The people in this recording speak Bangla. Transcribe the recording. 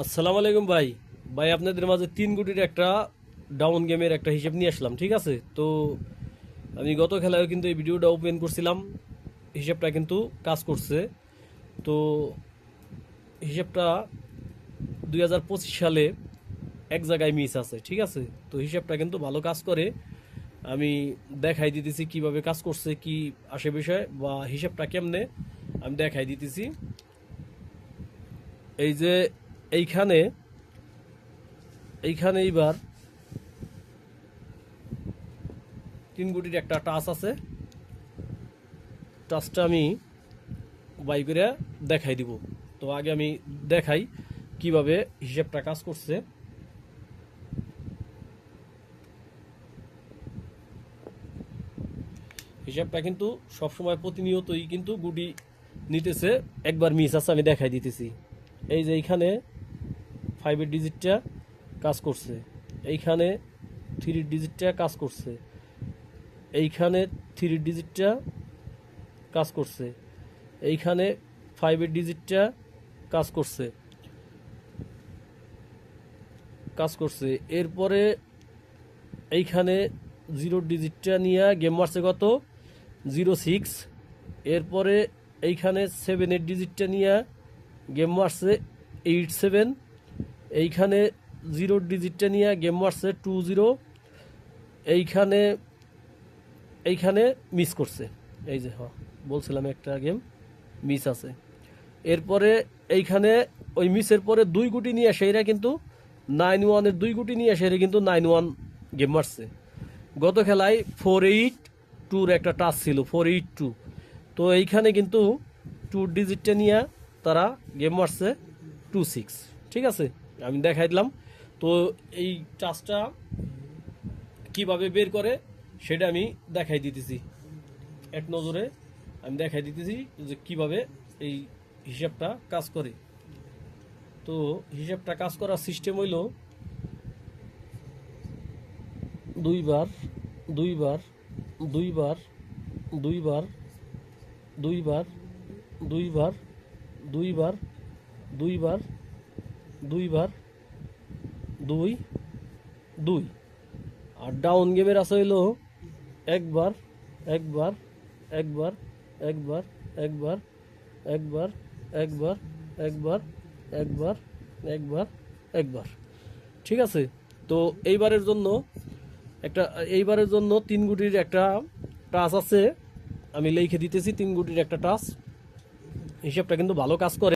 আসসালামু আলাইকুম ভাই। ভাই আপনাদের মাঝে 3 কোটির একটা ডাউন গেমের একটা হিসেব নিয়ে আসলাম, ঠিক আছে? তো আমি গত খেলায়ও কিন্তু এই ভিডিওটা ওপেন করছিলাম, হিসেবটা কিন্তু কাজ করছে। তো হিসেবটা 2025 সালে এক জায়গায় মিস আছে, ঠিক আছে? তো হিসেবটা কিন্তু ভালো কাজ করে। আমি দেখাই দিতেছি কিভাবে কাজ করছে, কি আসে বিষয় বা হিসেবটা কেমনে আমি দেখাই দিতেছি। এই যে এইখানে এইখানে এইবার 3 কোটির একটা টাচ আছে। টাচটা আমি বাই করে দেখাই দিব। তো আগে আমি দেখাই কিভাবে হিসেবটা কাজ করছে। হিসাবটা কিন্তু সবসময় প্রতিনিয়তই কিন্তু গুটি নিতেছে, একবার মিস আছে আমি দেখাই দিতেছি। এই যে এইখানে 5-এর ডিজিটটা কাজ করছে, এইখানে 3-এর ডিজিটটা কাজ করছে, এইখানে 3-এর ডিজিটটা কাজ করছে, এইখানে 5-এর ডিজিটটা কাজ করছে কাজ করছে এরপরে এইখানে 0-ডিজিটটা নিয়ে গেম মারছে কত 06। এরপরে এইখানে 7-এর ডিজিটটা নিয়ে গেম মারছে 87। এইখানে 0-ডিজিটটা নিয়ে গেম মারছে 20। এইখানে এইখানে মিস করছে। এই যে বলছিলাম একটা গেম মিস আছে। এরপরে এইখানে ওই মিসের পরে 2 কোটি নিয়ে সেইরা কিন্তু 9-1-এর 2 কোটি নিয়ে সেরা কিন্তু 9-1 গেম মারছে। গত খেলায় 4-8-2-র একটা টাচ ছিল, 4-8-2। তো এইখানে কিন্তু 2-ডিজিটটা নিয়ে তারা গেম মারছে 2-6, ঠিক আছে? আমি দেখাই দিলাম। তো এই টাচটা কিভাবে বের করে সেটা আমি দেখাই দিতেছি, এক নজরে আমি দেখাই দিতেছি যে কিভাবে এই হিসাবটা কাজ করে। তো হিসাবটা কাজ করার সিস্টেম হইল দুইবার দুইবার দুইবার দুইবার দুইবার দুইবার দুইবার দুইবার দুইবার দুই দুই। আর ডাউন গেমের আছে হইল একবার একবার একবার একবার একবার একবার একবার একবার একবার একবার একবার, ঠিক আছে? তো এইবারের জন্য একটা এইবারের জন্য 3 কোটির একটা টাচ আছে, আমি লিখে দিতেছি 3 কোটির একটা টাচ। হিসাবটা কিন্তু ভালো কাজ করে।